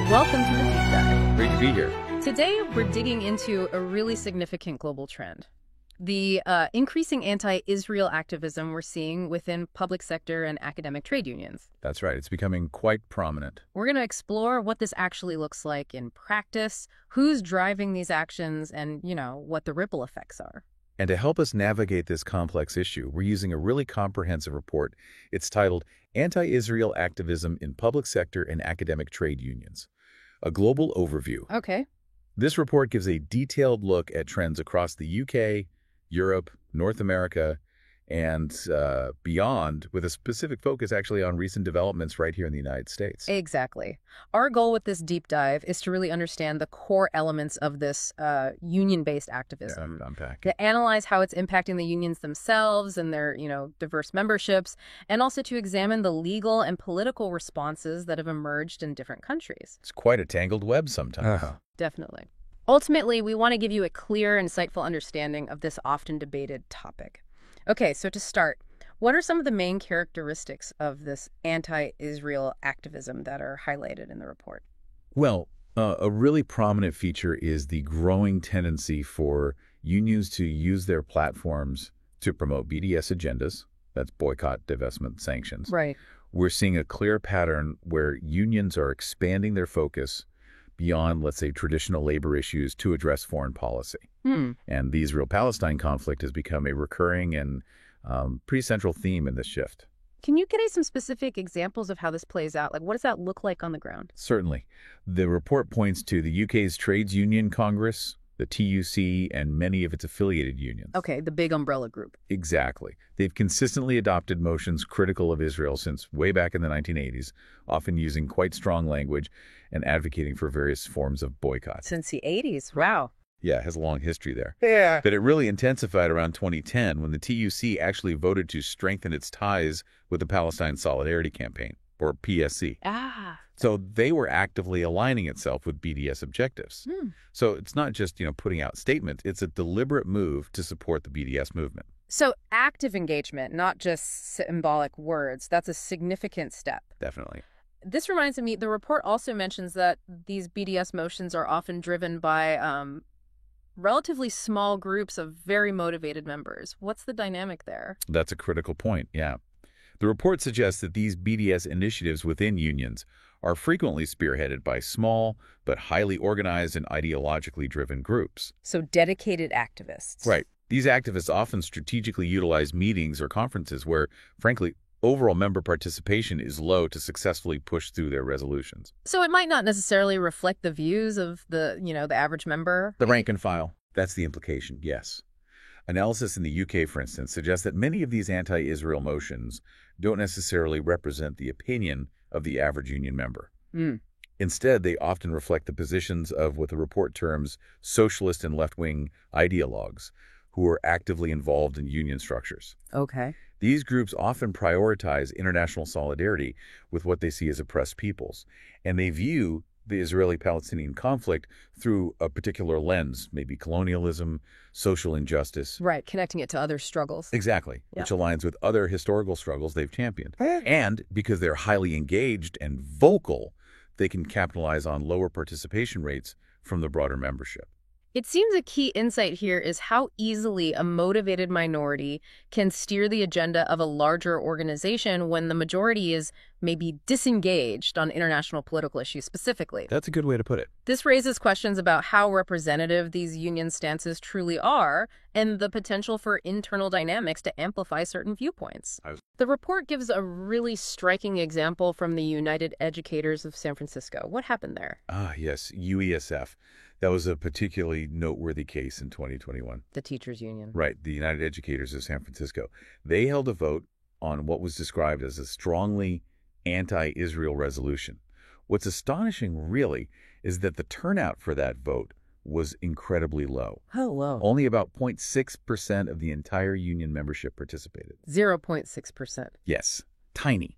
Welcome to the Deep Dive. Great to be here. Today, we're digging into a really significant global trend. The increasing anti-Israel activism we're seeing within public sector and academic trade unions. That's right. It's becoming quite prominent. We're going to explore what this actually looks like in practice, who's driving these actions, and, what the ripple effects are. And to help us navigate this complex issue, we're using a really comprehensive report. It's titled Anti-Israel Activism in Public Sector and Academic Trade Unions, a global overview. Okay. This report gives a detailed look at trends across the UK, Europe, North America, and beyond, with a specific focus actually on recent developments right here in the United States. Exactly. Our goal with this deep dive is to really understand the core elements of this union-based activism. Yeah, unpack. To analyze how it's impacting the unions themselves and their, diverse memberships, and also to examine the legal and political responses that have emerged in different countries. It's quite a tangled web sometimes. Definitely. Ultimately, we want to give you a clear, insightful understanding of this often debated topic. Okay, so to start, what are some of the main characteristics of this anti-Israel activism that are highlighted in the report? Well, a really prominent feature is the growing tendency for unions to use their platforms to promote BDS agendas. That's boycott, divestment, sanctions. Right. We're seeing a clear pattern where unions are expanding their focus beyond, let's say, traditional labor issues to address foreign policy. And the Israel-Palestine conflict has become a recurring and pretty central theme in this shift. Can you give us some specific examples of how this plays out? Like, what does that look like on the ground? Certainly. The report points to the UK's Trades Union Congress, the TUC, and many of its affiliated unions. Okay, the big umbrella group. Exactly. They've consistently adopted motions critical of Israel since way back in the 1980s, often using quite strong language and advocating for various forms of boycott. Since the 80s. Wow. Yeah, it has a long history there. Yeah. But it really intensified around 2010 when the TUC actually voted to strengthen its ties with the Palestine Solidarity Campaign, or PSC. So they were actively aligning itself with BDS objectives. So it's not just, putting out statements. It's a deliberate move to support the BDS movement. So active engagement, not just symbolic words, that's a significant step. Definitely. This reminds me, the report also mentions that these BDS motions are often driven by relatively small groups of very motivated members. What's the dynamic there? That's a critical point, yeah. The report suggests that these BDS initiatives within unions are frequently spearheaded by small but highly organized and ideologically driven groups. So dedicated activists. Right. These activists often strategically utilize meetings or conferences where, frankly, overall member participation is low to successfully push through their resolutions. So it might not necessarily reflect the views of the average member? The rank and file. That's the implication, yes. Analysis in the UK, for instance, suggests that many of these anti-Israel motions don't necessarily represent the opinion of the average union member. Instead, they often reflect the positions of what the report terms socialist and left-wing ideologues who are actively involved in union structures. Okay. These groups often prioritize international solidarity with what they see as oppressed peoples, and they view the Israeli-Palestinian conflict through a particular lens, maybe colonialism, social injustice. Right, connecting it to other struggles. Exactly, which aligns with other historical struggles they've championed. And because they're highly engaged and vocal, they can capitalize on lower participation rates from the broader membership. It seems a key insight here is how easily a motivated minority can steer the agenda of a larger organization when the majority is maybe disengaged on international political issues specifically. That's a good way to put it. This raises questions about how representative these union stances truly are and the potential for internal dynamics to amplify certain viewpoints. The report gives a really striking example from the United Educators of San Francisco. What happened there? Yes, UESF. That was a particularly noteworthy case in 2021. The teachers union. Right, the United Educators of San Francisco. They held a vote on what was described as a strongly anti-Israel resolution. What's astonishing, really, is that the turnout for that vote was incredibly low. Oh, low. Only about 0.6% of the entire union membership participated. 0.6%. Yes, tiny.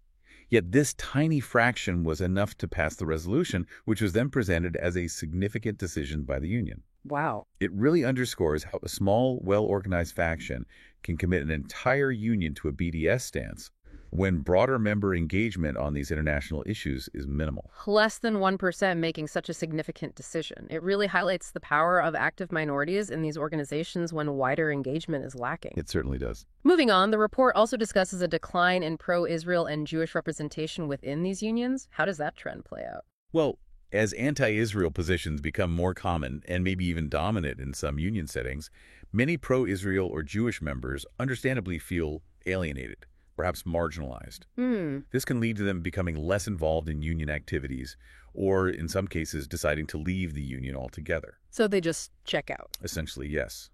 Yet this tiny fraction was enough to pass the resolution, which was then presented as a significant decision by the union. Wow. It really underscores how a small, well-organized faction can commit an entire union to a BDS stance when broader member engagement on these international issues is minimal. Less than 1% making such a significant decision. It really highlights the power of active minorities in these organizations when wider engagement is lacking. It certainly does. Moving on, the report also discusses a decline in pro-Israel and Jewish representation within these unions. How does that trend play out? Well, as anti-Israel positions become more common and maybe even dominant in some union settings, many pro-Israel or Jewish members understandably feel alienated, perhaps marginalized. This can lead to them becoming less involved in union activities or, in some cases, deciding to leave the union altogether. So they just check out. Essentially, yes.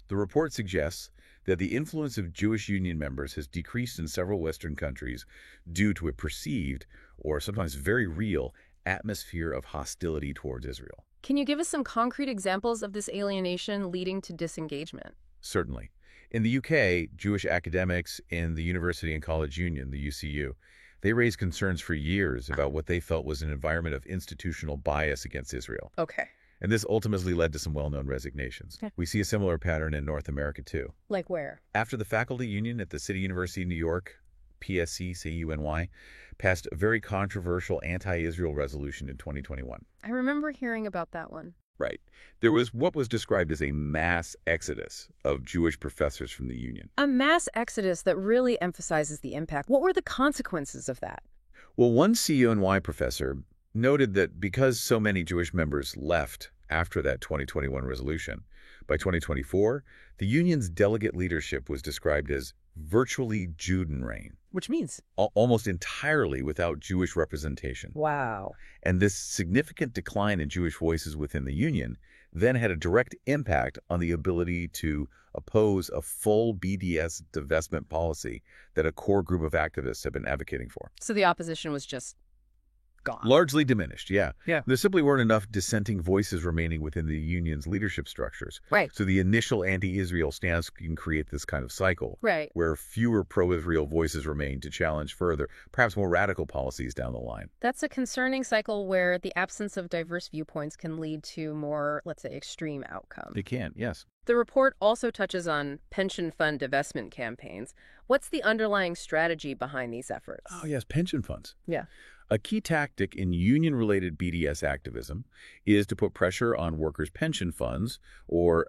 The report suggests that the influence of Jewish union members has decreased in several Western countries due to a perceived, or sometimes very real, atmosphere of hostility towards Israel. Can you give us some concrete examples of this alienation leading to disengagement? Certainly. In the UK, Jewish academics in the University and College Union, the UCU, they raised concerns for years about what they felt was an environment of institutional bias against Israel. Okay. And this ultimately led to some well-known resignations. Okay. We see a similar pattern in North America, too. Like where? After the faculty union at the City University of New York, PSC, CUNY, passed a very controversial anti-Israel resolution in 2021. I remember hearing about that one. Right. There was what was described as a mass exodus of Jewish professors from the union. A mass exodus that really emphasizes the impact. What were the consequences of that? Well, one CUNY professor noted that because so many Jewish members left after that 2021 resolution, by 2024, the union's delegate leadership was described as virtually Judenrein. Which means? Almost entirely without Jewish representation. Wow. And this significant decline in Jewish voices within the union then had a direct impact on the ability to oppose a full BDS divestment policy that a core group of activists have been advocating for. So the opposition was just gone. Largely diminished, yeah. Yeah. There simply weren't enough dissenting voices remaining within the union's leadership structures. Right. So the initial anti-Israel stance can create this kind of cycle. Right. Where fewer pro-Israel voices remain to challenge further, perhaps more radical policies down the line. That's a concerning cycle where the absence of diverse viewpoints can lead to more, let's say, extreme outcomes. It can, yes. The report also touches on pension fund divestment campaigns. What's the underlying strategy behind these efforts? Oh, yes, pension funds. Yeah. A key tactic in union-related BDS activism is to put pressure on workers' pension funds or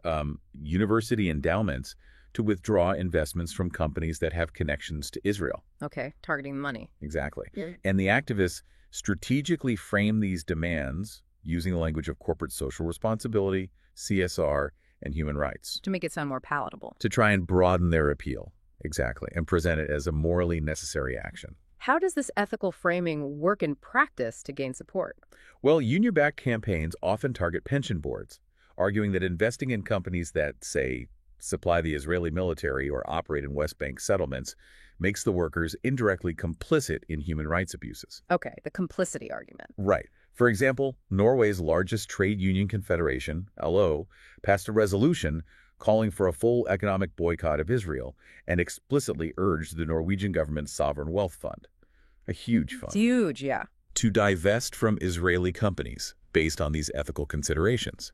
university endowments to withdraw investments from companies that have connections to Israel. Okay, targeting money. Exactly. Yeah. And the activists strategically frame these demands using the language of corporate social responsibility, CSR, and human rights. To make it sound more palatable. To try and broaden their appeal. Exactly. And present it as a morally necessary action. How does this ethical framing work in practice to gain support? Well, union-backed campaigns often target pension boards, arguing that investing in companies that, say, supply the Israeli military or operate in West Bank settlements makes the workers indirectly complicit in human rights abuses. Okay, the complicity argument. Right. For example, Norway's largest trade union confederation, LO, passed a resolution calling for a full economic boycott of Israel and explicitly urged the Norwegian government's sovereign wealth fund, a huge fund, it's huge, yeah, to divest from Israeli companies based on these ethical considerations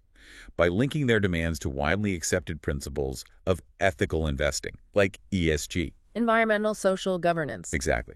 by linking their demands to widely accepted principles of ethical investing, like ESG. Environmental social governance. Exactly.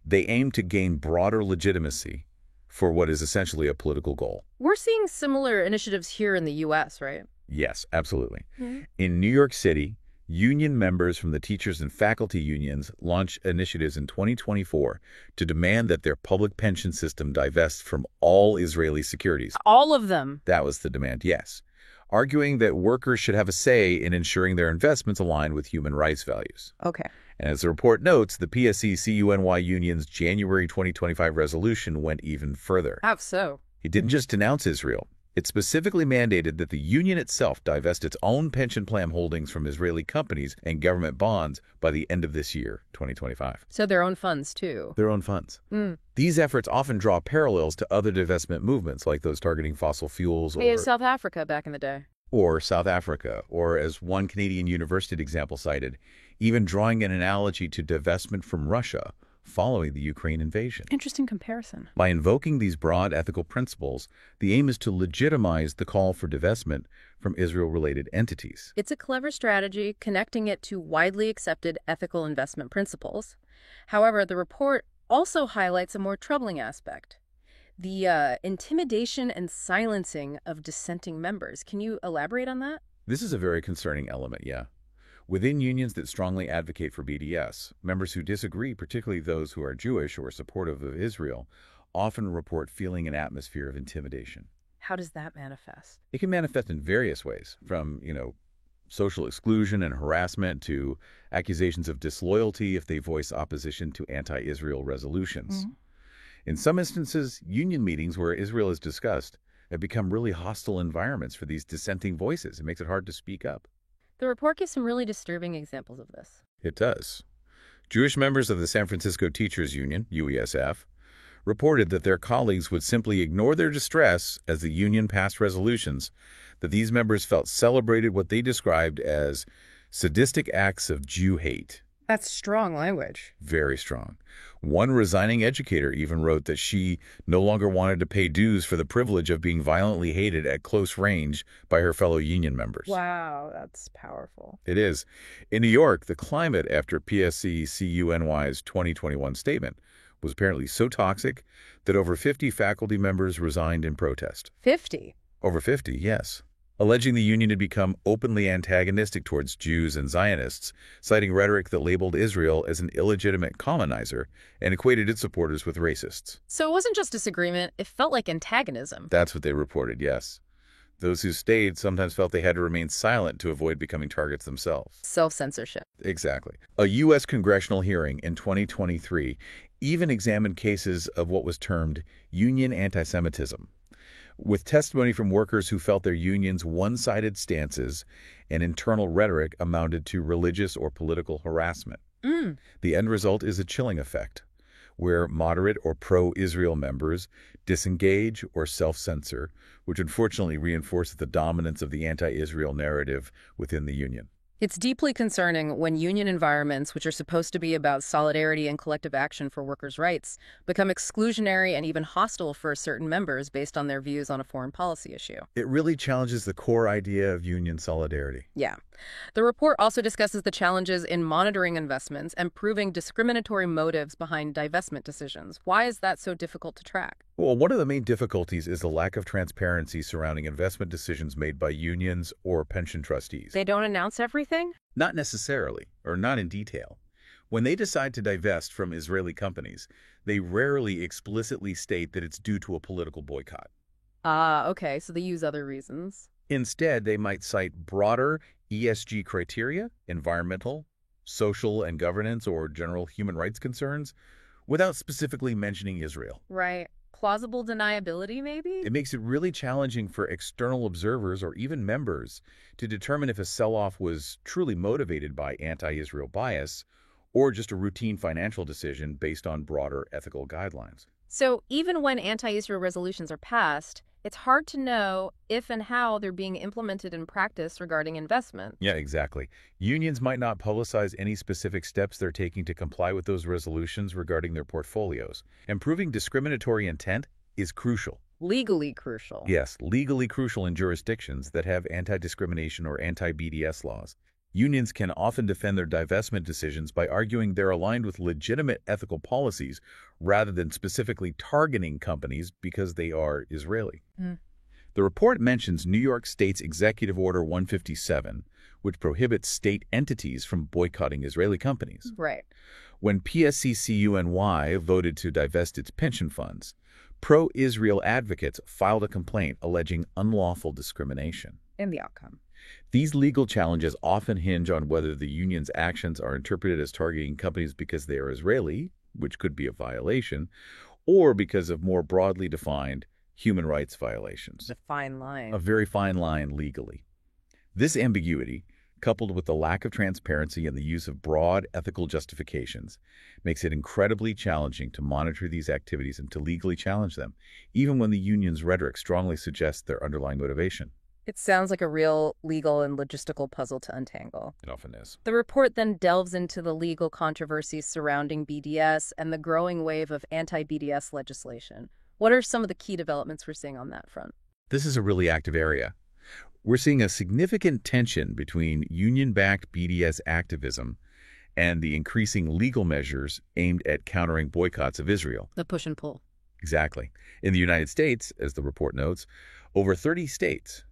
They aim to gain broader legitimacy for what is essentially a political goal. We're seeing similar initiatives here in the U.S., right? Yes, absolutely. Mm-hmm. In New York City, union members from the teachers and faculty unions launched initiatives in 2024 to demand that their public pension system divest from all Israeli securities. All of them? That was the demand, yes. Arguing that workers should have a say in ensuring their investments align with human rights values. Okay. And as the report notes, the PSC-CUNY union's January 2025 resolution went even further. How so? It didn't just denounce Israel. It specifically mandated that the union itself divest its own pension plan holdings from Israeli companies and government bonds by the end of this year, 2025. So their own funds, too. Their own funds. Mm. These efforts often draw parallels to other divestment movements, like those targeting fossil fuels Hey, South Africa back in the day. Or South Africa, or as one Canadian university example cited, even drawing an analogy to divestment from Russia following the Ukraine invasion. Interesting comparison. By invoking these broad ethical principles, the aim is to legitimize the call for divestment from Israel-related entities. It's a clever strategy, connecting it to widely accepted ethical investment principles. However, the report also highlights a more troubling aspect: the intimidation and silencing of dissenting members. Can you elaborate on that? This is a very concerning element, yeah. Within unions that strongly advocate for BDS, members who disagree, particularly those who are Jewish or supportive of Israel, often report feeling an atmosphere of intimidation. How does that manifest? It can manifest in various ways, from, social exclusion and harassment to accusations of disloyalty if they voice opposition to anti-Israel resolutions. In some instances, union meetings where Israel is discussed have become really hostile environments for these dissenting voices. It makes it hard to speak up. The report gives some really disturbing examples of this. It does. Jewish members of the San Francisco Teachers Union, UESF, reported that their colleagues would simply ignore their distress as the union passed resolutions, that these members felt celebrated what they described as sadistic acts of Jew hate. That's strong language. Very strong. One resigning educator even wrote that she no longer wanted to pay dues for the privilege of being violently hated at close range by her fellow union members. Wow, that's powerful. It is. In New York, the climate after PSC-CUNY's 2021 statement was apparently so toxic that over 50 faculty members resigned in protest. 50? Over 50, yes. Alleging the union had become openly antagonistic towards Jews and Zionists, citing rhetoric that labeled Israel as an illegitimate colonizer and equated its supporters with racists. So it wasn't just disagreement, it felt like antagonism. That's what they reported, yes. Those who stayed sometimes felt they had to remain silent to avoid becoming targets themselves. Self-censorship. Exactly. A U.S. congressional hearing in 2023 even examined cases of what was termed union anti-Semitism, with testimony from workers who felt their union's one-sided stances and internal rhetoric amounted to religious or political harassment. The end result is a chilling effect, where moderate or pro-Israel members disengage or self-censor, which unfortunately reinforces the dominance of the anti-Israel narrative within the union. It's deeply concerning when union environments, which are supposed to be about solidarity and collective action for workers' rights, become exclusionary and even hostile for certain members based on their views on a foreign policy issue. It really challenges the core idea of union solidarity. Yeah. The report also discusses the challenges in monitoring investments and proving discriminatory motives behind divestment decisions. Why is that so difficult to track? Well, one of the main difficulties is the lack of transparency surrounding investment decisions made by unions or pension trustees. They don't announce everything? Not necessarily, or not in detail. When they decide to divest from Israeli companies, they rarely explicitly state that it's due to a political boycott. Okay, so they use other reasons. Instead, they might cite broader ESG criteria, environmental, social and governance, or general human rights concerns, without specifically mentioning Israel. Right. Plausible deniability, maybe? It makes it really challenging for external observers or even members to determine if a sell-off was truly motivated by anti-Israel bias or just a routine financial decision based on broader ethical guidelines. So even when anti-Israel resolutions are passed, it's hard to know if and how they're being implemented in practice regarding investment. Yeah, exactly. Unions might not publicize any specific steps they're taking to comply with those resolutions regarding their portfolios. And proving discriminatory intent is crucial. Legally crucial. Yes, legally crucial in jurisdictions that have anti-discrimination or anti-BDS laws. Unions can often defend their divestment decisions by arguing they're aligned with legitimate ethical policies rather than specifically targeting companies because they are Israeli. The report mentions New York State's Executive Order 157, which prohibits state entities from boycotting Israeli companies. Right. When PSC-CUNY voted to divest its pension funds, pro-Israel advocates filed a complaint alleging unlawful discrimination. And the outcome. These legal challenges often hinge on whether the union's actions are interpreted as targeting companies because they are Israeli, which could be a violation, or because of more broadly defined human rights violations. A fine line. A very fine line legally. This ambiguity, coupled with the lack of transparency and the use of broad ethical justifications, makes it incredibly challenging to monitor these activities and to legally challenge them, even when the union's rhetoric strongly suggests their underlying motivation. It sounds like a real legal and logistical puzzle to untangle. It often is. The report then delves into the legal controversies surrounding BDS and the growing wave of anti-BDS legislation. What are some of the key developments we're seeing on that front? This is a really active area. We're seeing a significant tension between union-backed BDS activism and the increasing legal measures aimed at countering boycotts of Israel. The push and pull. Exactly. In the United States, as the report notes, over 30 states,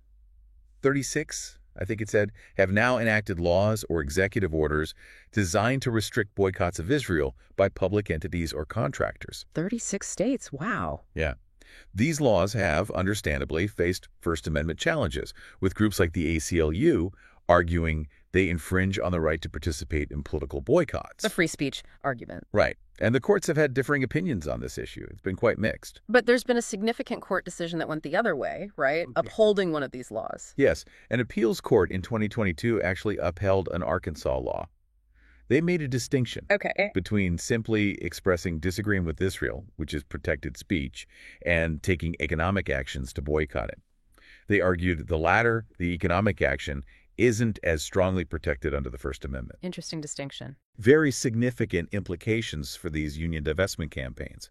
36, I think it said, have now enacted laws or executive orders designed to restrict boycotts of Israel by public entities or contractors. 36 states, wow. Yeah. These laws have, understandably, faced First Amendment challenges, with groups like the ACLU arguing they infringe on the right to participate in political boycotts. The free speech argument. Right. And the courts have had differing opinions on this issue. It's been quite mixed. But there's been a significant court decision that went the other way, right? Upholding one of these laws. Yes. An appeals court in 2022 actually upheld an Arkansas law. They made a distinction between simply expressing disagreement with Israel, which is protected speech, and taking economic actions to boycott it. They argued the latter, the economic action, isn't as strongly protected under the First Amendment. Interesting distinction. Very significant implications for these union divestment campaigns.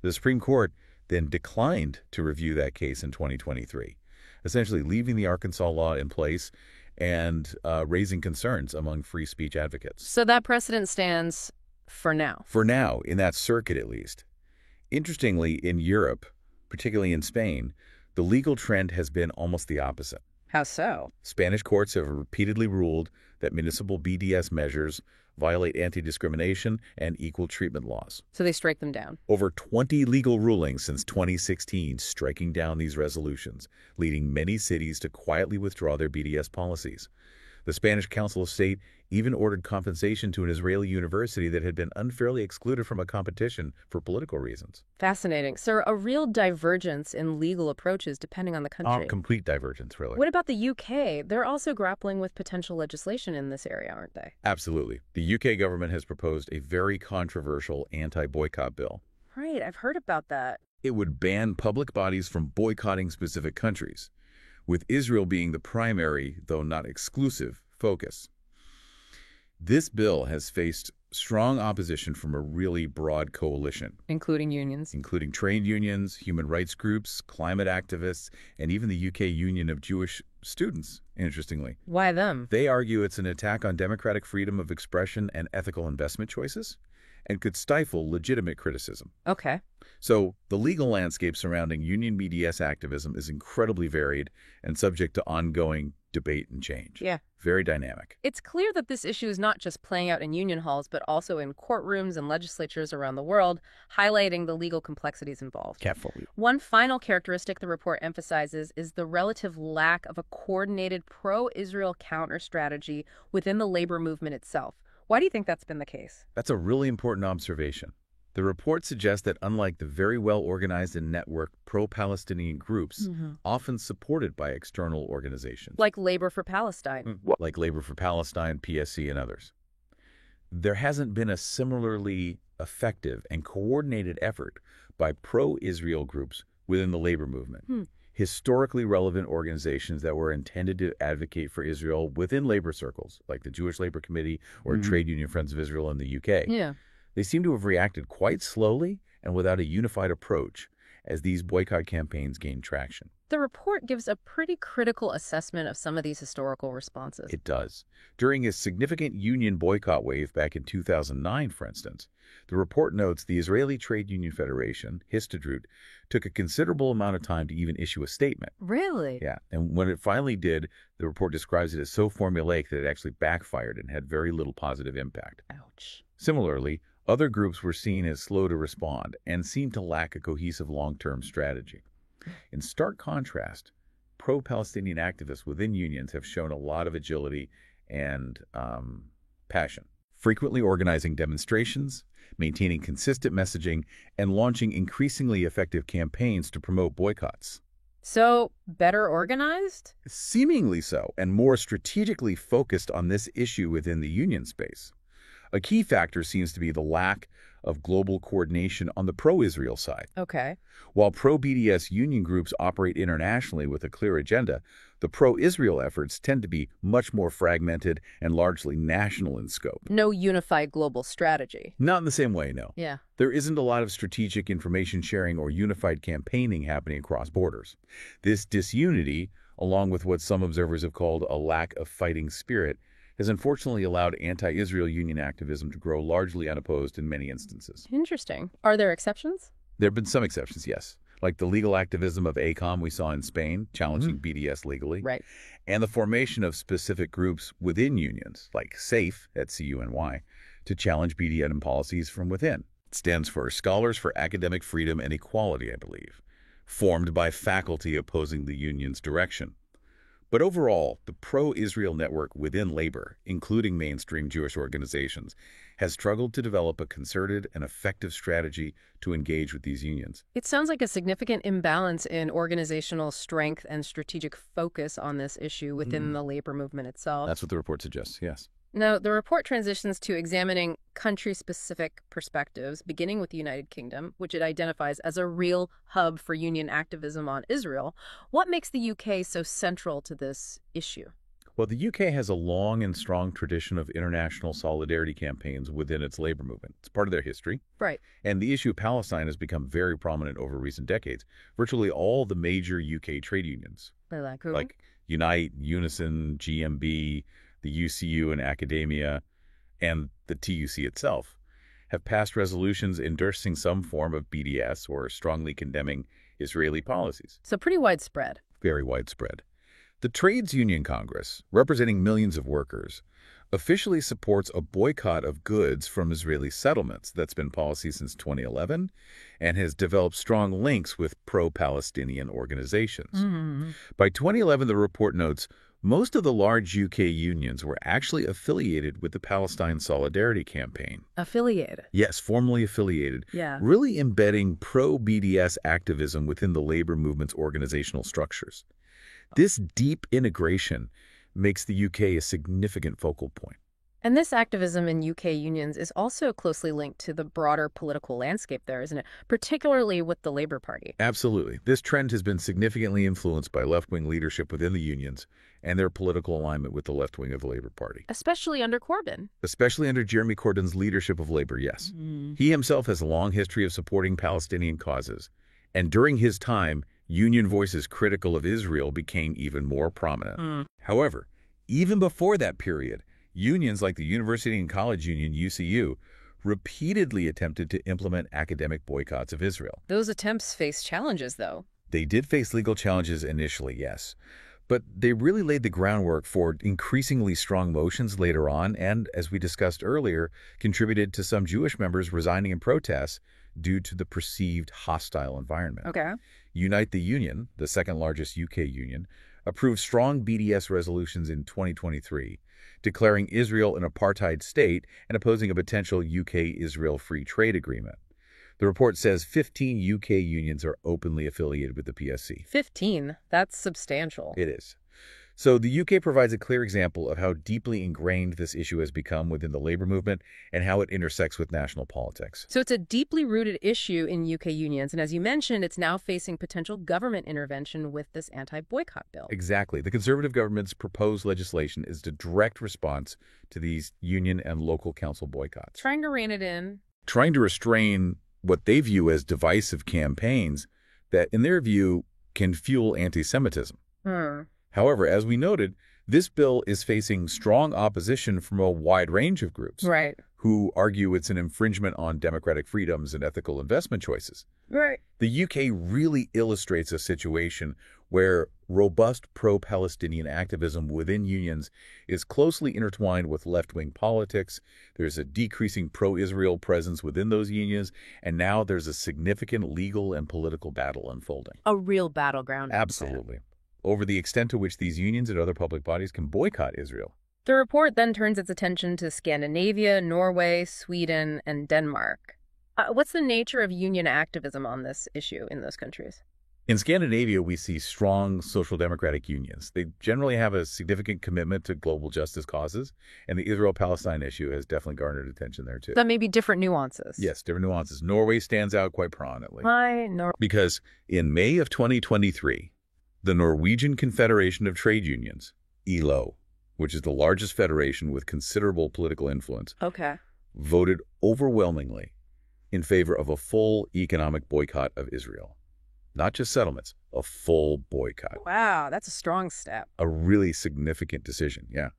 The Supreme Court then declined to review that case in 2023, essentially leaving the Arkansas law in place and raising concerns among free speech advocates. So that precedent stands for now? For now, in that circuit at least. Interestingly, in Europe, particularly in Spain, the legal trend has been almost the opposite. How so? Spanish courts have repeatedly ruled that municipal BDS measures violate anti-discrimination and equal treatment laws. So they strike them down. Over 20 legal rulings since 2016 striking down these resolutions, leading many cities to quietly withdraw their BDS policies. The Spanish Council of State even ordered compensation to an Israeli university that had been unfairly excluded from a competition for political reasons. Fascinating. So a real divergence in legal approaches depending on the country. Complete divergence, really. What about the UK? They're also grappling with potential legislation in this area, aren't they? Absolutely. The UK government has proposed a very controversial anti-boycott bill. Right, I've heard about that. It would ban public bodies from boycotting specific countries, with Israel being the primary, though not exclusive, focus. This bill has faced strong opposition from a really broad coalition. Including unions. Including trade unions, human rights groups, climate activists, and even the UK Union of Jewish Students, interestingly. Why them? They argue it's an attack on democratic freedom of expression and ethical investment choices, and could stifle legitimate criticism. Okay. So the legal landscape surrounding union BDS activism is incredibly varied and subject to ongoing debate and change. Yeah. Very dynamic. It's clear that this issue is not just playing out in union halls, but also in courtrooms and legislatures around the world, highlighting the legal complexities involved. Carefully. One final characteristic the report emphasizes is the relative lack of a coordinated pro-Israel counter strategy within the labor movement itself. Why do you think that's been the case? That's a really important observation. The report suggests that unlike the very well-organized and networked pro-Palestinian groups, often supported by external organizations. Like Labor for Palestine. Like Labor for Palestine, PSC, and others. There hasn't been a similarly effective and coordinated effort by pro-Israel groups within the labor movement. Historically relevant organizations that were intended to advocate for Israel within labor circles, like the Jewish Labor Committee or Trade Union Friends of Israel in the UK. Yeah. They seem to have reacted quite slowly and without a unified approach as these boycott campaigns gain traction. The report gives a pretty critical assessment of some of these historical responses. It does. During a significant union boycott wave back in 2009, for instance, the report notes the Israeli Trade Union Federation, Histadrut, took a considerable amount of time to even issue a statement. Really? Yeah, and when it finally did, the report describes it as so formulaic that it actually backfired and had very little positive impact. Ouch. Similarly, other groups were seen as slow to respond and seemed to lack a cohesive long-term strategy. In stark contrast, pro-Palestinian activists within unions have shown a lot of agility and passion, frequently organizing demonstrations, maintaining consistent messaging, and launching increasingly effective campaigns to promote boycotts. So, better organized? Seemingly so, and more strategically focused on this issue within the union space. A key factor seems to be the lack of global coordination on the pro-Israel side. Okay. While pro-BDS union groups operate internationally with a clear agenda, the pro-Israel efforts tend to be much more fragmented and largely national in scope. No unified global strategy. Not in the same way, no. Yeah. There isn't a lot of strategic information sharing or unified campaigning happening across borders. This disunity, along with what some observers have called a lack of fighting spirit, has unfortunately allowed anti-Israel union activism to grow largely unopposed in many instances. Interesting. Are there exceptions? There have been some exceptions, yes, like the legal activism of ACOM we saw in Spain, challenging BDS legally, Right. and the formation of specific groups within unions, like SAFE at CUNY, to challenge BDS policies from within. It stands for Scholars for Academic Freedom and Equality, I believe, formed by faculty opposing the union's direction. But overall, the pro-Israel network within labor, including mainstream Jewish organizations, has struggled to develop a concerted and effective strategy to engage with these unions. It sounds like a significant imbalance in organizational strength and strategic focus on this issue within the labor movement itself. That's what the report suggests, yes. Now, the report transitions to examining country-specific perspectives, beginning with the United Kingdom, which it identifies as a real hub for union activism on Israel. What makes the UK so central to this issue? Well, the UK has a long and strong tradition of international solidarity campaigns within its labor movement. It's part of their history. Right. And the issue of Palestine has become very prominent over recent decades. Virtually all the major UK trade unions, like Unite, Unison, GMB, the UCU and academia, and the TUC itself, have passed resolutions endorsing some form of BDS or strongly condemning Israeli policies. So pretty widespread. Very widespread. The Trades Union Congress, representing millions of workers, officially supports a boycott of goods from Israeli settlements that's been policy since 2011 and has developed strong links with pro-Palestinian organizations. By 2011, the report notes, most of the large UK unions were actually affiliated with the Palestine Solidarity Campaign. Affiliated? Yes, formally affiliated. Yeah. Really embedding pro-BDS activism within the labor movement's organizational structures. This deep integration makes the UK a significant focal point. And this activism in UK unions is also closely linked to the broader political landscape there, isn't it? Particularly with the Labour Party. Absolutely. This trend has been significantly influenced by left-wing leadership within the unions and their political alignment with the left wing of the Labour Party. Especially under Corbyn. Especially under Jeremy Corbyn's leadership of Labour, yes. He himself has a long history of supporting Palestinian causes. And during his time, union voices critical of Israel became even more prominent. However, even before that period, unions like the University and College Union, UCU, repeatedly attempted to implement academic boycotts of Israel. Those attempts face challenges, though. They did face legal challenges initially, yes. But they really laid the groundwork for increasingly strong motions later on and, as we discussed earlier, contributed to some Jewish members resigning in protest due to the perceived hostile environment. Okay. Unite the Union, the second largest UK union, approved strong BDS resolutions in 2023, declaring Israel an apartheid state and opposing a potential UK-Israel free trade agreement. The report says 15 UK unions are openly affiliated with the PSC. 15? That's substantial. It is. So the UK provides a clear example of how deeply ingrained this issue has become within the labor movement and how it intersects with national politics. So it's a deeply rooted issue in UK unions, and as you mentioned, it's now facing potential government intervention with this anti-boycott bill. Exactly. The Conservative government's proposed legislation is a direct response to these union and local council boycotts. Trying to rein it in. Trying to restrain what they view as divisive campaigns that, in their view, can fuel anti-Semitism. However, as we noted, this bill is facing strong opposition from a wide range of groups. Right. Who argue it's an infringement on democratic freedoms and ethical investment choices. Right. The UK really illustrates a situation where robust pro-Palestinian activism within unions is closely intertwined with left-wing politics. There's a decreasing pro-Israel presence within those unions, and now there's a significant legal and political battle unfolding. A real battleground. Absolutely. Over the extent to which these unions and other public bodies can boycott Israel. The report then turns its attention to Scandinavia, Norway, Sweden, and Denmark. What's the nature of union activism on this issue in those countries? In Scandinavia, we see strong social democratic unions. They generally have a significant commitment to global justice causes, and the Israel-Palestine issue has definitely garnered attention there, too. That may be different nuances. Yes, different nuances. Norway stands out quite prominently. Why Because in May of 2023, the Norwegian Confederation of Trade Unions, ILO, which is the largest federation with considerable political influence, voted overwhelmingly in favor of a full economic boycott of Israel. Not just settlements, a full boycott. Wow, that's a strong step. A really significant decision, yeah.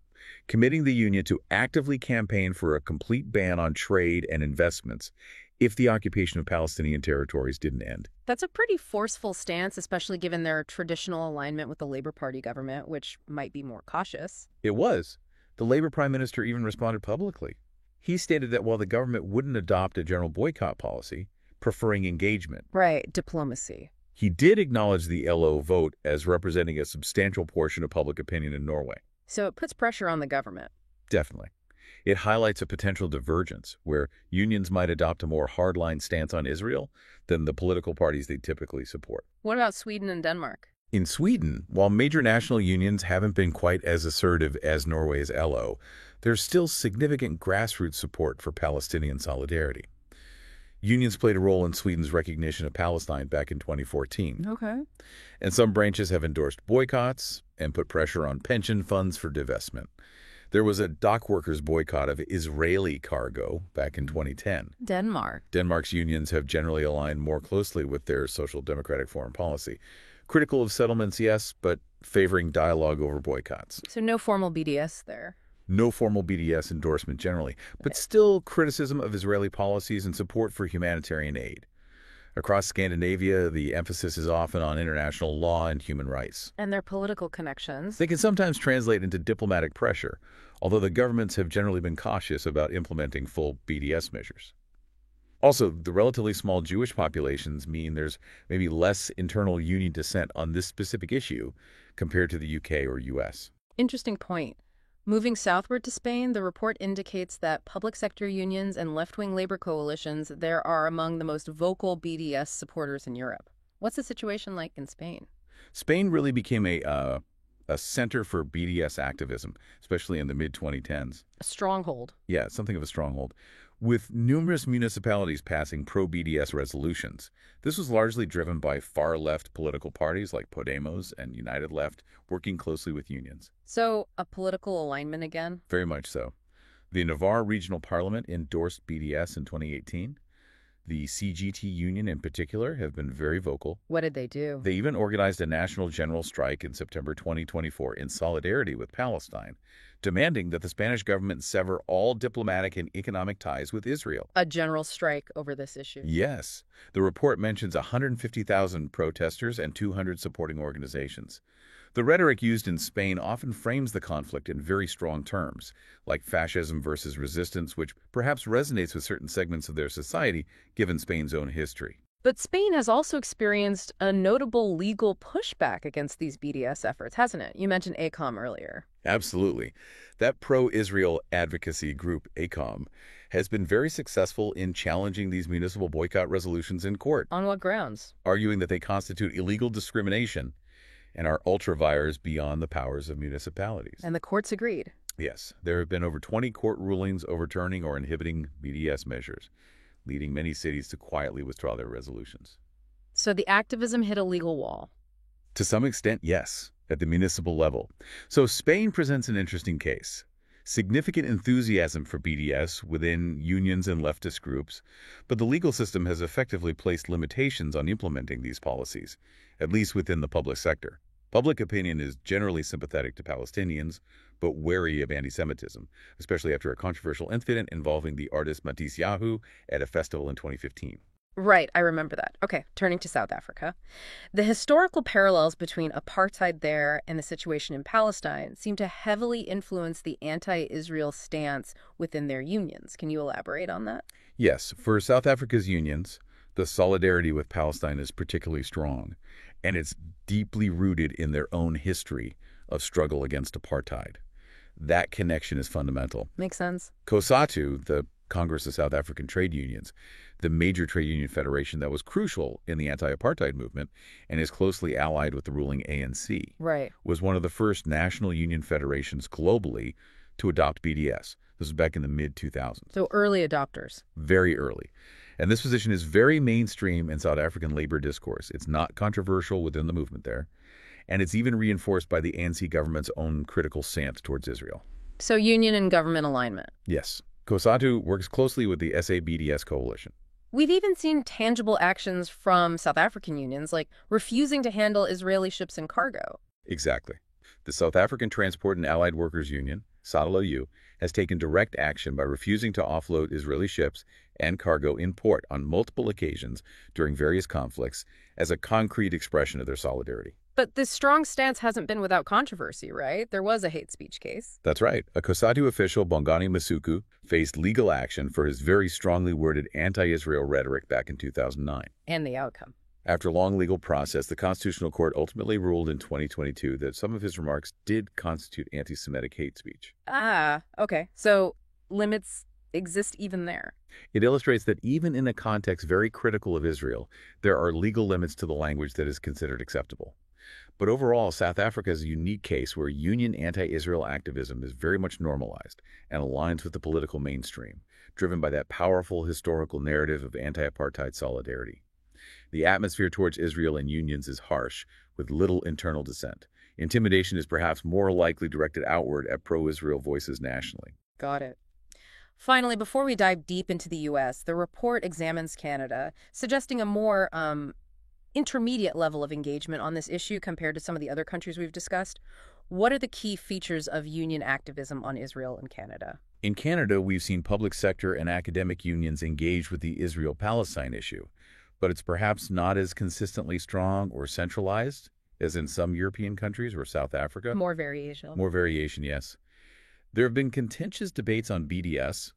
Committing the union to actively campaign for a complete ban on trade and investments if the occupation of Palestinian territories didn't end. That's a pretty forceful stance, especially given their traditional alignment with the Labour Party government, which might be more cautious. It was. The Labour Prime Minister even responded publicly. He stated that while the government wouldn't adopt a general boycott policy, preferring engagement. Right, diplomacy. He did acknowledge the LO vote as representing a substantial portion of public opinion in Norway. So it puts pressure on the government. Definitely. It highlights a potential divergence where unions might adopt a more hardline stance on Israel than the political parties they typically support. What about Sweden and Denmark? In Sweden, while major national unions haven't been quite as assertive as Norway's LO, there's still significant grassroots support for Palestinian solidarity. Unions played a role in Sweden's recognition of Palestine back in 2014. And some branches have endorsed boycotts and put pressure on pension funds for divestment. There was a dock workers' boycott of Israeli cargo back in 2010. Denmark's unions have generally aligned more closely with their social democratic foreign policy. Critical of settlements, yes, but favoring dialogue over boycotts. So no formal BDS there. No formal BDS endorsement generally, but still criticism of Israeli policies and support for humanitarian aid. Across Scandinavia, the emphasis is often on international law and human rights. And their political connections. They can sometimes translate into diplomatic pressure, although the governments have generally been cautious about implementing full BDS measures. Also, the relatively small Jewish populations mean there's maybe less internal union dissent on this specific issue compared to the UK or US. Interesting point. Moving southward to Spain, the report indicates that public sector unions and left-wing labor coalitions there are among the most vocal BDS supporters in Europe. What's the situation like in Spain? Spain really became a center for BDS activism, especially in the mid-2010s. A stronghold. Yeah, something of a stronghold. With numerous municipalities passing pro-BDS resolutions, this was largely driven by far-left political parties like Podemos and United Left working closely with unions. So, a political alignment again? Very much so. The Navarre Regional Parliament endorsed BDS in 2018. The CGT Union in particular have been very vocal. What did they do? They even organized a national general strike in September 2024 in solidarity with Palestine, demanding that the Spanish government sever all diplomatic and economic ties with Israel. A general strike over this issue? Yes. The report mentions 150,000 protesters and 200 supporting organizations. The rhetoric used in Spain often frames the conflict in very strong terms, like fascism versus resistance, which perhaps resonates with certain segments of their society, given Spain's own history. But Spain has also experienced a notable legal pushback against these BDS efforts, hasn't it? You mentioned ACOM earlier. Absolutely. That pro-Israel advocacy group, ACOM, has been very successful in challenging these municipal boycott resolutions in court. On what grounds? Arguing that they constitute illegal discrimination and are ultra-vires beyond the powers of municipalities. And the courts agreed? Yes. There have been over 20 court rulings overturning or inhibiting BDS measures, leading many cities to quietly withdraw their resolutions. So the activism hit a legal wall? To some extent, yes, at the municipal level. So Spain presents an interesting case. Significant enthusiasm for BDS within unions and leftist groups, but the legal system has effectively placed limitations on implementing these policies, at least within the public sector. Public opinion is generally sympathetic to Palestinians, but wary of anti-Semitism, especially after a controversial incident involving the artist Matisse Yahu at a festival in 2015. Right, I remember that. Okay, turning to South Africa. The historical parallels between apartheid there and the situation in Palestine seem to heavily influence the anti-Israel stance within their unions. Can you elaborate on that? Yes, for South Africa's unions, the solidarity with Palestine is particularly strong, and it's deeply rooted in their own history of struggle against apartheid. That connection is fundamental. Makes sense. COSATU, the Congress of South African Trade Unions, the major trade union federation that was crucial in the anti-apartheid movement and is closely allied with the ruling ANC, Right. was one of the first national union federations globally to adopt BDS. This was back in the mid-2000s. So early adopters. Very early. And this position is very mainstream in South African labor discourse. It's not controversial within the movement there. And it's even reinforced by the ANC government's own critical stance towards Israel. So union and government alignment. Yes. COSATU works closely with the SA-BDS coalition. We've even seen tangible actions from South African unions, like refusing to handle Israeli ships and cargo. Exactly. The South African Transport and Allied Workers Union, SADAL-OU, has taken direct action by refusing to offload Israeli ships and cargo in port on multiple occasions during various conflicts as a concrete expression of their solidarity. But this strong stance hasn't been without controversy, right? There was a hate speech case. That's right. A COSATU official, Bongani Masuku, faced legal action for his very strongly worded anti-Israel rhetoric back in 2009. And the outcome. After a long legal process, the Constitutional Court ultimately ruled in 2022 that some of his remarks did constitute anti-Semitic hate speech. Ah, okay. So limits exist even there. It illustrates that even in a context very critical of Israel, there are legal limits to the language that is considered acceptable. But overall, South Africa is a unique case where union anti-Israel activism is very much normalized and aligns with the political mainstream, driven by that powerful historical narrative of anti-apartheid solidarity. The atmosphere towards Israel and unions is harsh, with little internal dissent. Intimidation is perhaps more likely directed outward at pro-Israel voices nationally. Got it. Finally, before we dive deep into the U.S., the report examines Canada, suggesting a more intermediate level of engagement on this issue compared to some of the other countries we've discussed. What are the key features of union activism on Israel in Canada? In Canada, we've seen public sector and academic unions engage with the Israel-Palestine issue, but it's perhaps not as consistently strong or centralized as in some European countries or South Africa. More variation. More variation, yes. There have been contentious debates on BDS.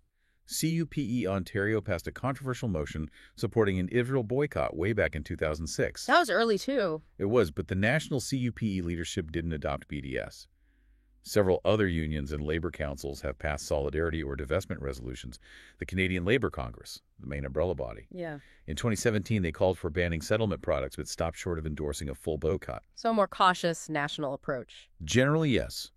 CUPE Ontario passed a controversial motion supporting an Israel boycott way back in 2006. That was early, too. It was, but the national CUPE leadership didn't adopt BDS. Several other unions and labor councils have passed solidarity or divestment resolutions. The Canadian Labour Congress, the main umbrella body. Yeah. In 2017, they called for banning settlement products but stopped short of endorsing a full boycott. So a more cautious national approach. Generally, yes.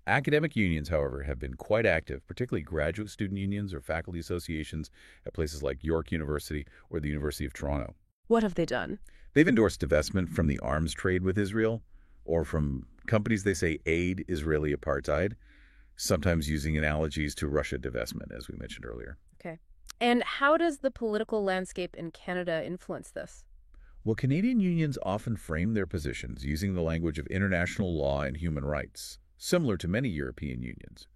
Academic unions, however, have been quite active, particularly graduate student unions or faculty associations at places like York University or the University of Toronto. What have they done? They've endorsed divestment from the arms trade with Israel or from companies they say aid Israeli apartheid, sometimes using analogies to Russia divestment, as we mentioned earlier. Okay. And how does the political landscape in Canada influence this? Well, Canadian unions often frame their positions using the language of international law and human rights, similar to many European unions.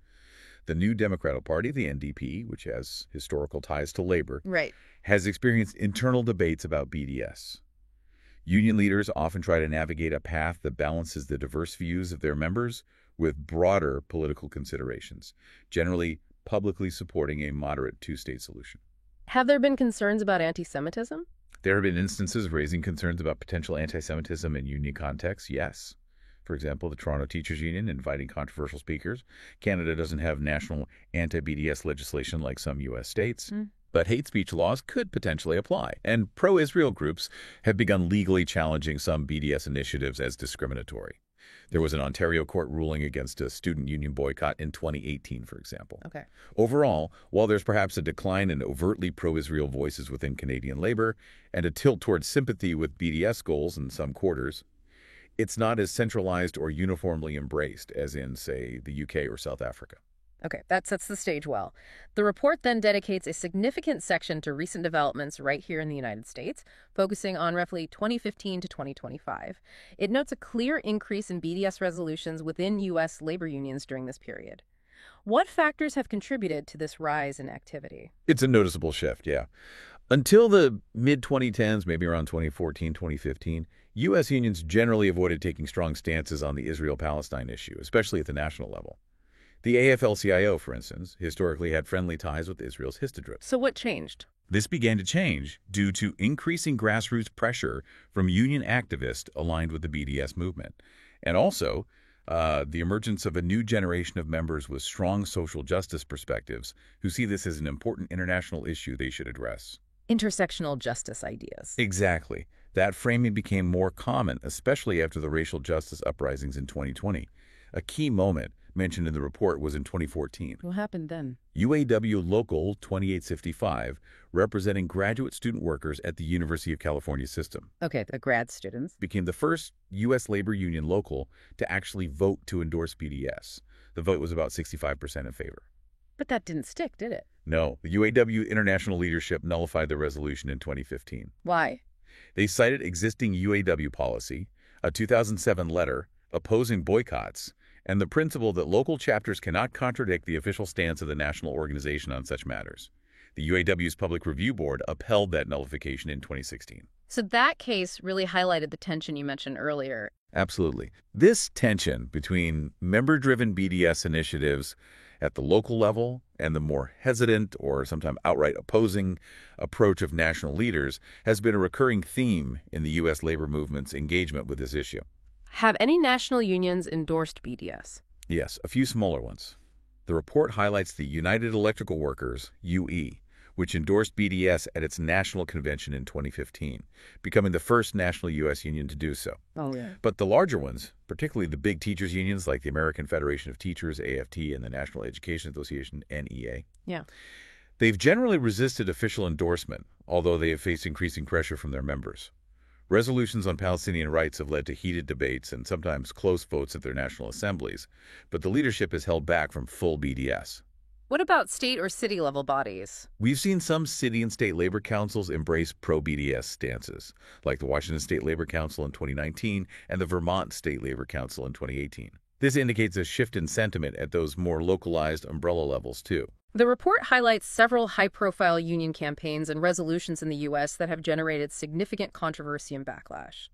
The New Democratic Party, the NDP, which has historical ties to labor, Right. has experienced internal debates about BDS. Union leaders often try to navigate a path that balances the diverse views of their members with broader political considerations, generally publicly supporting a moderate two-state solution. Have there been concerns about anti-Semitism? There have been instances raising concerns about potential anti-Semitism in union contexts, yes. For example, the Toronto Teachers Union inviting controversial speakers. Canada doesn't have national anti-BDS legislation like some U.S. states. But hate speech laws could potentially apply, and pro-Israel groups have begun legally challenging some BDS initiatives as discriminatory. There was an Ontario court ruling against a student union boycott in 2018, for example. Okay. Overall, while there's perhaps a decline in overtly pro-Israel voices within Canadian labor and a tilt towards sympathy with BDS goals in some quarters, it's not as centralized or uniformly embraced as in, say, the UK or South Africa. Okay, that sets the stage well. The report then dedicates a significant section to recent developments right here in the United States, focusing on roughly 2015 to 2025. It notes a clear increase in BDS resolutions within U.S. labor unions during this period. What factors have contributed to this rise in activity? It's a noticeable shift, yeah. Until the mid-2010s, maybe around 2014, 2015, U.S. unions generally avoided taking strong stances on the Israel-Palestine issue, especially at the national level. The AFL-CIO, for instance, historically had friendly ties with Israel's Histadrut. So what changed? This began to change due to increasing grassroots pressure from union activists aligned with the BDS movement, and also The emergence of a new generation of members with strong social justice perspectives who see this as an important international issue they should address. Intersectional justice ideas. Exactly. That framing became more common, especially after the racial justice uprisings in 2020. A key moment mentioned in the report was in 2014. What happened then? UAW Local 2855, representing graduate student workers at the University of California system. Okay, the grad students. Became the first U.S. labor union local to actually vote to endorse BDS. The vote was about 65% in favor. But that didn't stick, did it? No, the UAW international leadership nullified the resolution in 2015. Why? They cited existing UAW policy, a 2007 letter opposing boycotts, and the principle that local chapters cannot contradict the official stance of the national organization on such matters. The UAW's Public Review Board upheld that nullification in 2016. So that case really highlighted the tension you mentioned earlier. Absolutely. This tension between member-driven BDS initiatives at the local level and the more hesitant or sometimes outright opposing approach of national leaders has been a recurring theme in the U.S. labor movement's engagement with this issue. Have any national unions endorsed BDS? Yes, a few smaller ones. The report highlights the United Electrical Workers, UE, which endorsed BDS at its national convention in 2015, becoming the first national U.S. union to do so. Oh, yeah. But the larger ones, particularly the big teachers' unions like the American Federation of Teachers, AFT, and the National Education Association, NEA, they've generally resisted official endorsement, although they have faced increasing pressure from their members. Resolutions on Palestinian rights have led to heated debates and sometimes close votes at their national assemblies, but the leadership has held back from full BDS. What about state or city level bodies? We've seen some city and state labor councils embrace pro-BDS stances, like the Washington State Labor Council in 2019 and the Vermont State Labor Council in 2018. This indicates a shift in sentiment at those more localized umbrella levels, too. The report highlights several high-profile union campaigns and resolutions in the U.S. that have generated significant controversy and backlash.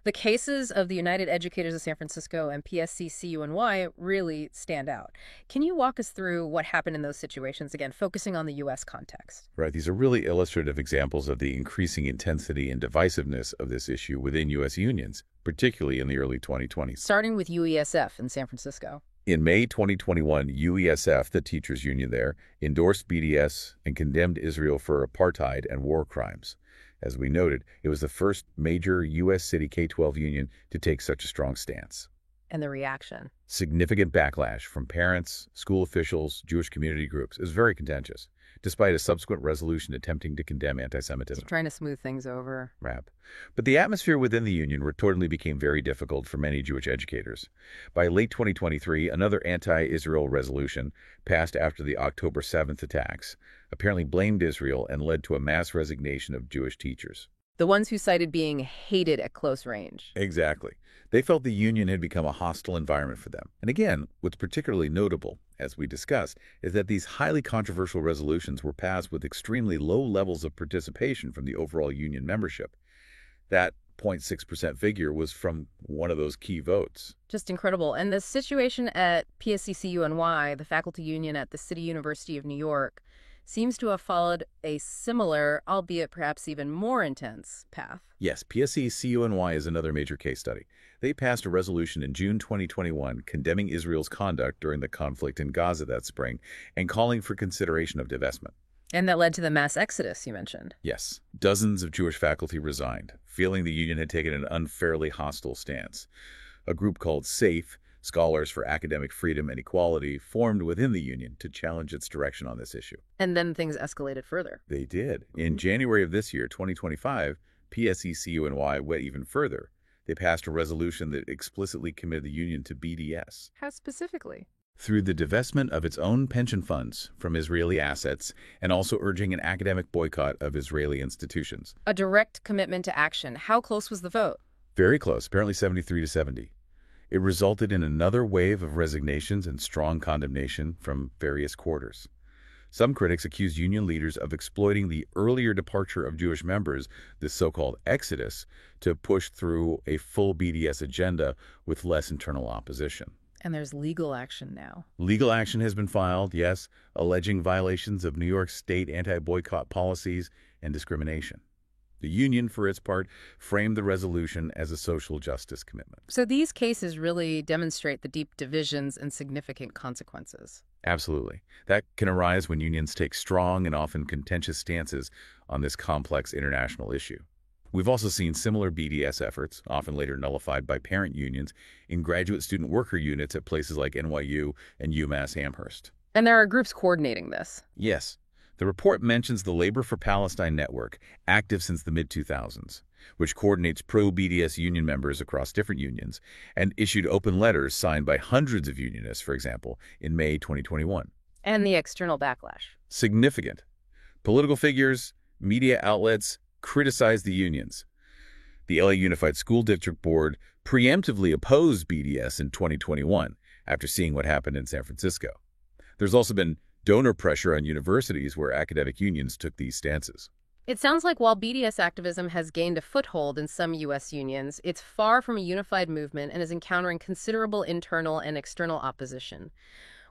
The cases of the United Educators of San Francisco and PSC-CUNY really stand out. Can you walk us through what happened in those situations, again, focusing on the U.S. context? Right. These are really illustrative examples of the increasing intensity and divisiveness of this issue within U.S. unions, particularly in the early 2020s. Starting with UESF in San Francisco. In May 2021, UESF, the teachers' union there, endorsed BDS and condemned Israel for apartheid and war crimes. As we noted, it was the first major U.S. city K-12 union to take such a strong stance. And the reaction? Significant backlash from parents, school officials, Jewish community groups. It was very contentious, despite a subsequent resolution attempting to condemn anti-Semitism. Just trying to smooth things over. But the atmosphere within the union reportedly became very difficult for many Jewish educators. By late 2023, another anti-Israel resolution passed after the October 7th attacks, apparently blamed Israel and led to a mass resignation of Jewish teachers. The ones who cited being hated at close range. Exactly. They felt the union had become a hostile environment for them. And again, what's particularly notable, as we discussed, is that these highly controversial resolutions were passed with extremely low levels of participation from the overall union membership. That 0.6% figure was from one of those key votes. Just incredible. And the situation at PSC-CUNY, the faculty union at the City University of New York, seems to have followed a similar, albeit perhaps even more intense, path. Yes, PSC-CUNY is another major case study. They passed a resolution in June 2021 condemning Israel's conduct during the conflict in Gaza that spring and calling for consideration of divestment. And that led to the mass exodus you mentioned. Yes. Dozens of Jewish faculty resigned, feeling the union had taken an unfairly hostile stance. A group called SAFE, Scholars for Academic Freedom and Equality, formed within the union to challenge its direction on this issue. And then things escalated further. They did. In January of this year, 2025, PSC-CUNY went even further. They passed a resolution that explicitly committed the union to BDS. How specifically? Through the divestment of its own pension funds from Israeli assets and also urging an academic boycott of Israeli institutions. A direct commitment to action. How close was the vote? Very close, apparently 73-70. It resulted in another wave of resignations and strong condemnation from various quarters. Some critics accused union leaders of exploiting the earlier departure of Jewish members, this so-called exodus, to push through a full BDS agenda with less internal opposition. And there's legal action now. Legal action has been filed, yes, alleging violations of New York State anti-boycott policies and discrimination. The union, for its part, framed the resolution as a social justice commitment. So these cases really demonstrate the deep divisions and significant consequences. Absolutely. That can arise when unions take strong and often contentious stances on this complex international issue. We've also seen similar BDS efforts, often later nullified by parent unions, in graduate student worker units at places like NYU and UMass Amherst. And there are groups coordinating this. Yes. The report mentions the Labor for Palestine Network, active since the mid-2000s, which coordinates pro-BDS union members across different unions and issued open letters signed by hundreds of unionists, for example, in May 2021. And the external backlash. Significant. Political figures, media outlets criticized the unions. The LA Unified School District Board preemptively opposed BDS in 2021 after seeing what happened in San Francisco. There's also been donor pressure on universities where academic unions took these stances. It sounds like while BDS activism has gained a foothold in some U.S. unions, it's far from a unified movement and is encountering considerable internal and external opposition.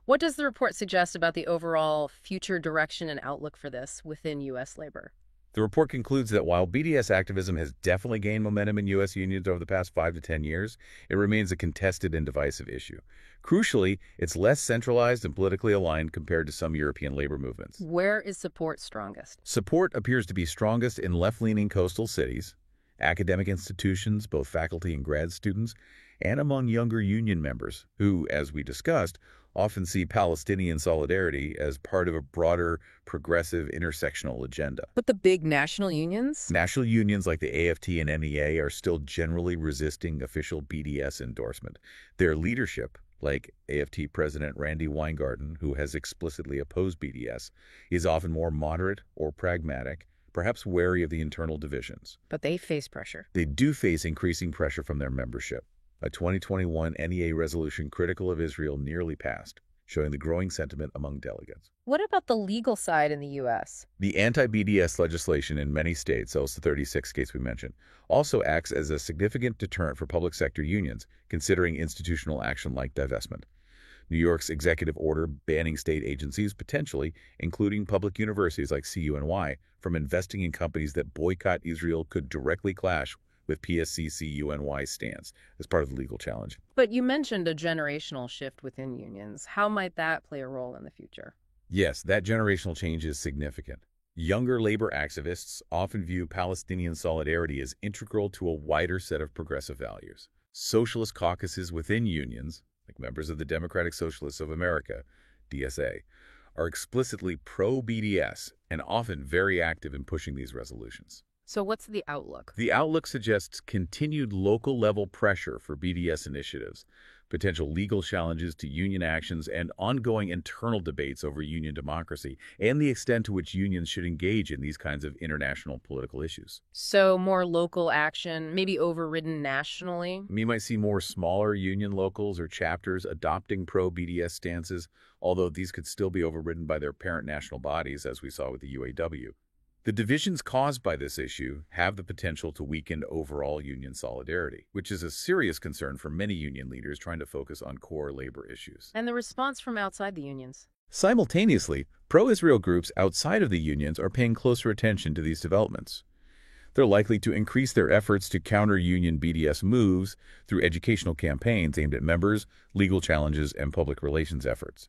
What does the report suggest about the overall future direction and outlook for this within U.S. labor? The report concludes that while BDS activism has definitely gained momentum in U.S. unions over the past 5 to 10 years, it remains a contested and divisive issue. Crucially, it's less centralized and politically aligned compared to some European labor movements. Where is support strongest? Support appears to be strongest in left-leaning coastal cities, academic institutions, both faculty and grad students, and among younger union members who, as we discussed, often see Palestinian solidarity as part of a broader, progressive, intersectional agenda. But the big national unions? National unions like the AFT and NEA are still generally resisting official BDS endorsement. Their leadership, like AFT President Randy Weingarten, who has explicitly opposed BDS, is often more moderate or pragmatic, perhaps wary of the internal divisions. But they face pressure. They do face increasing pressure from their membership. A 2021 NEA resolution critical of Israel nearly passed, showing the growing sentiment among delegates. What about the legal side in the U.S.? The anti-BDS legislation in many states, those the 36 states we mentioned, also acts as a significant deterrent for public sector unions, considering institutional action like divestment. New York's executive order banning state agencies, potentially, including public universities like CUNY, from investing in companies that boycott Israel could directly clash with PSC-CUNY's stance as part of the legal challenge. But you mentioned a generational shift within unions. How might that play a role in the future? Yes, that generational change is significant. Younger labor activists often view Palestinian solidarity as integral to a wider set of progressive values. Socialist caucuses within unions, like members of the Democratic Socialists of America, DSA, are explicitly pro-BDS and often very active in pushing these resolutions. So what's the outlook? The outlook suggests continued local-level pressure for BDS initiatives, potential legal challenges to union actions, and ongoing internal debates over union democracy and the extent to which unions should engage in these kinds of international political issues. So more local action, maybe overridden nationally? We might see more smaller union locals or chapters adopting pro-BDS stances, although these could still be overridden by their parent national bodies, as we saw with the UAW. The divisions caused by this issue have the potential to weaken overall union solidarity, which is a serious concern for many union leaders trying to focus on core labor issues. And the response from outside the unions? Simultaneously, pro-Israel groups outside of the unions are paying closer attention to these developments. They're likely to increase their efforts to counter union BDS moves through educational campaigns aimed at members, legal challenges, and public relations efforts.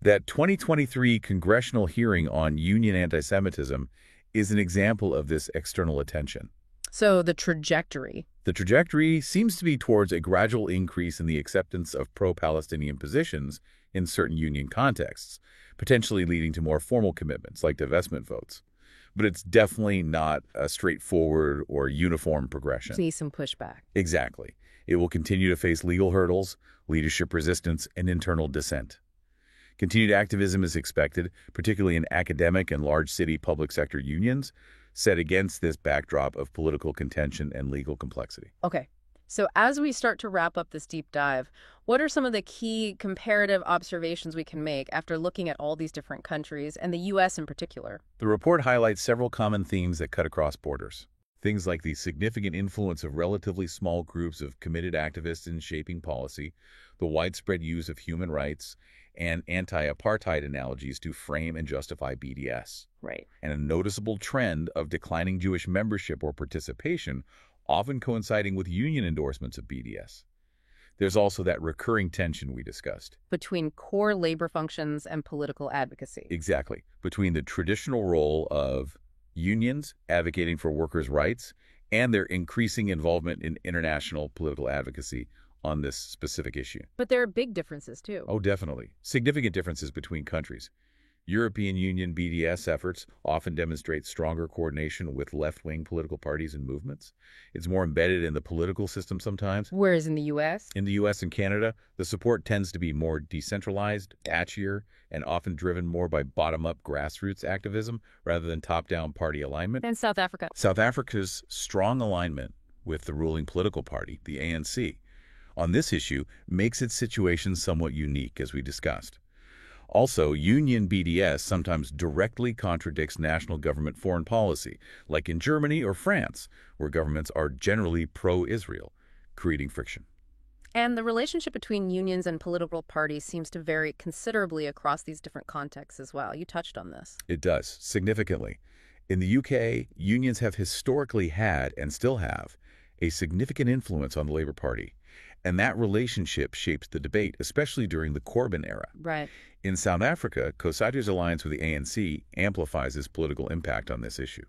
That 2023 congressional hearing on union anti-Semitism is an example of this external attention. So the trajectory? The trajectory seems to be towards a gradual increase in the acceptance of pro-Palestinian positions in certain union contexts, potentially leading to more formal commitments like divestment votes. But it's definitely not a straightforward or uniform progression. See some pushback. Exactly. It will continue to face legal hurdles, leadership resistance, and internal dissent. Continued activism is expected, particularly in academic and large city public sector unions, set against this backdrop of political contention and legal complexity. Okay. So as we start to wrap up this deep dive, what are some of the key comparative observations we can make after looking at all these different countries and the U.S. in particular? The report highlights several common themes that cut across borders. Things like the significant influence of relatively small groups of committed activists in shaping policy, the widespread use of human rights, and anti-apartheid analogies to frame and justify BDS. Right. And a noticeable trend of declining Jewish membership or participation, often coinciding with union endorsements of BDS. There's also that recurring tension we discussed. Between core labor functions and political advocacy. Exactly. Between the traditional role of unions advocating for workers' rights and their increasing involvement in international political advocacy on this specific issue. But there are big differences, too. Oh, definitely. Significant differences between countries. European Union BDS efforts often demonstrate stronger coordination with left-wing political parties and movements. It's more embedded in the political system sometimes. Whereas in the U.S.? In the U.S. and Canada, the support tends to be more decentralized, patchier, and often driven more by bottom-up grassroots activism rather than top-down party alignment. And South Africa? South Africa's strong alignment with the ruling political party, the ANC, on this issue makes its situation somewhat unique, as we discussed. Also, union BDS sometimes directly contradicts national government foreign policy, like in Germany or France, where governments are generally pro-Israel, creating friction. And the relationship between unions and political parties seems to vary considerably across these different contexts as well. You touched on this. It does, significantly. In the UK, unions have historically had, and still have, a significant influence on the Labour Party. And that relationship shapes the debate, especially during the Corbyn era. Right. In South Africa, COSATU's alliance with the ANC amplifies its political impact on this issue.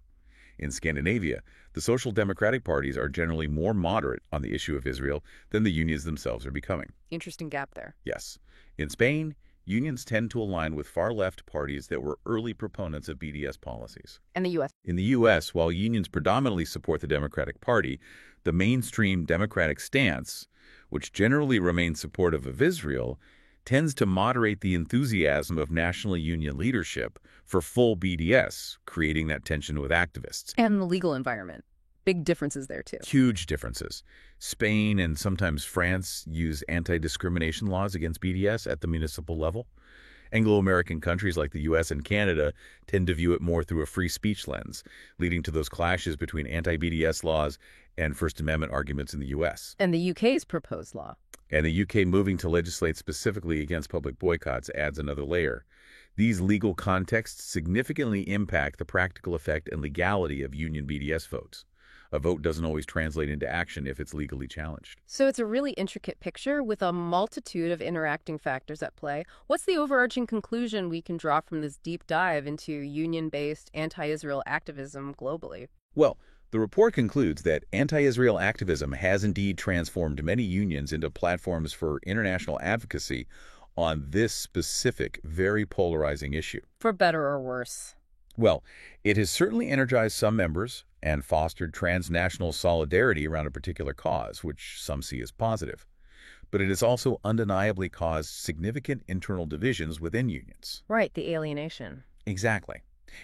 In Scandinavia, the social democratic parties are generally more moderate on the issue of Israel than the unions themselves are becoming. Interesting gap there. Yes. In Spain, unions tend to align with far-left parties that were early proponents of BDS policies. And the U.S.? In the U.S., while unions predominantly support the Democratic Party, the mainstream Democratic stance, which generally remains supportive of Israel, tends to moderate the enthusiasm of national union leadership for full BDS, creating that tension with activists. And the legal environment. Big differences there, too. Huge differences. Spain and sometimes France use anti-discrimination laws against BDS at the municipal level. Anglo-American countries like the U.S. and Canada tend to view it more through a free speech lens, leading to those clashes between anti-BDS laws and First Amendment arguments in the U.S. And the UK's proposed law. And the UK moving to legislate specifically against public boycotts adds another layer. These legal contexts significantly impact the practical effect and legality of union BDS votes. A vote doesn't always translate into action if it's legally challenged. So it's a really intricate picture with a multitude of interacting factors at play. What's the overarching conclusion we can draw from this deep dive into union-based anti-Israel activism globally? Well, the report concludes that anti-Israel activism has indeed transformed many unions into platforms for international advocacy on this specific, very polarizing issue. For better or worse? Well, it has certainly energized some members and fostered transnational solidarity around a particular cause, which some see as positive. But it has also undeniably caused significant internal divisions within unions. Right, the alienation. Exactly.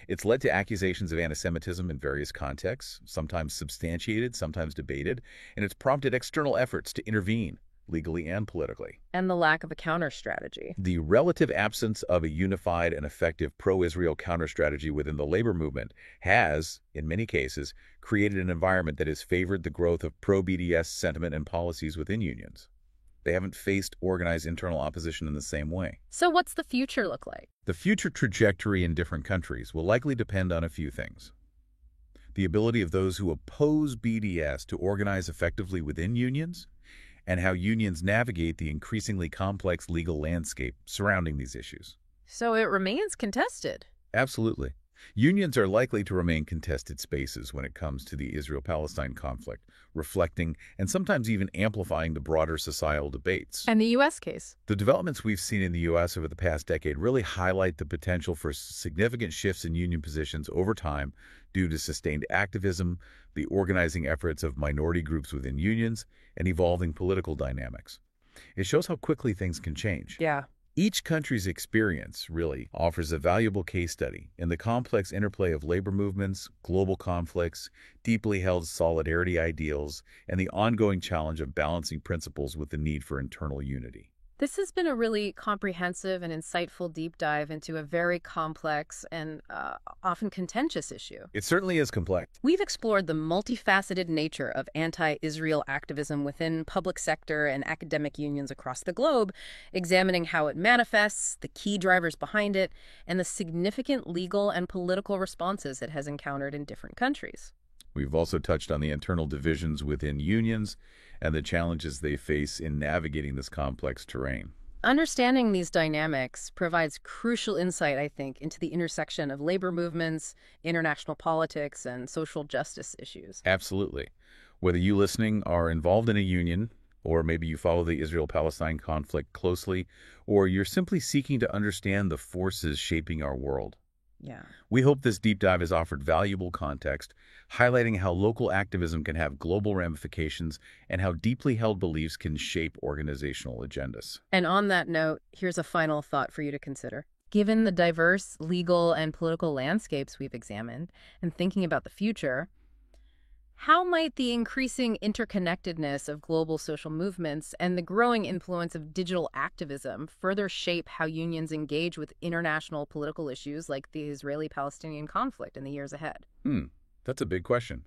It's led to accusations of anti-Semitism in various contexts, sometimes substantiated, sometimes debated, and it's prompted external efforts to intervene, legally and politically. And the lack of a counter-strategy. The relative absence of a unified and effective pro-Israel counter-strategy within the labor movement has, in many cases, created an environment that has favored the growth of pro-BDS sentiment and policies within unions. They haven't faced organized internal opposition in the same way. So what's the future look like? The future trajectory in different countries will likely depend on a few things. The ability of those who oppose BDS to organize effectively within unions, and how unions navigate the increasingly complex legal landscape surrounding these issues. So it remains contested. Absolutely. Unions are likely to remain contested spaces when it comes to the Israel-Palestine conflict, reflecting and sometimes even amplifying the broader societal debates. And the U.S. case? The developments we've seen in the U.S. over the past decade really highlight the potential for significant shifts in union positions over time due to sustained activism, the organizing efforts of minority groups within unions, and evolving political dynamics. It shows how quickly things can change. Yeah. Each country's experience, really, offers a valuable case study in the complex interplay of labor movements, global conflicts, deeply held solidarity ideals, and the ongoing challenge of balancing principles with the need for internal unity. This has been a really comprehensive and insightful deep dive into a very complex and often contentious issue. It certainly is complex. We've explored the multifaceted nature of anti-Israel activism within public sector and academic unions across the globe, examining how it manifests, the key drivers behind it, and the significant legal and political responses it has encountered in different countries. We've also touched on the internal divisions within unions and the challenges they face in navigating this complex terrain. Understanding these dynamics provides crucial insight, I think, into the intersection of labor movements, international politics, and social justice issues. Absolutely. Whether you listening are involved in a union, or maybe you follow the Israel-Palestine conflict closely, or you're simply seeking to understand the forces shaping our world. Yeah. We hope this deep dive has offered valuable context, highlighting how local activism can have global ramifications and how deeply held beliefs can shape organizational agendas. And on that note, here's a final thought for you to consider. Given the diverse legal and political landscapes we've examined, and thinking about the future, how might the increasing interconnectedness of global social movements and the growing influence of digital activism further shape how unions engage with international political issues like the Israeli-Palestinian conflict in the years ahead? That's a big question.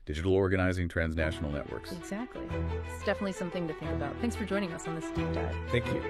Digital organizing transnational networks. Exactly. It's definitely something to think about. Thanks for joining us on this deep dive. Thank you.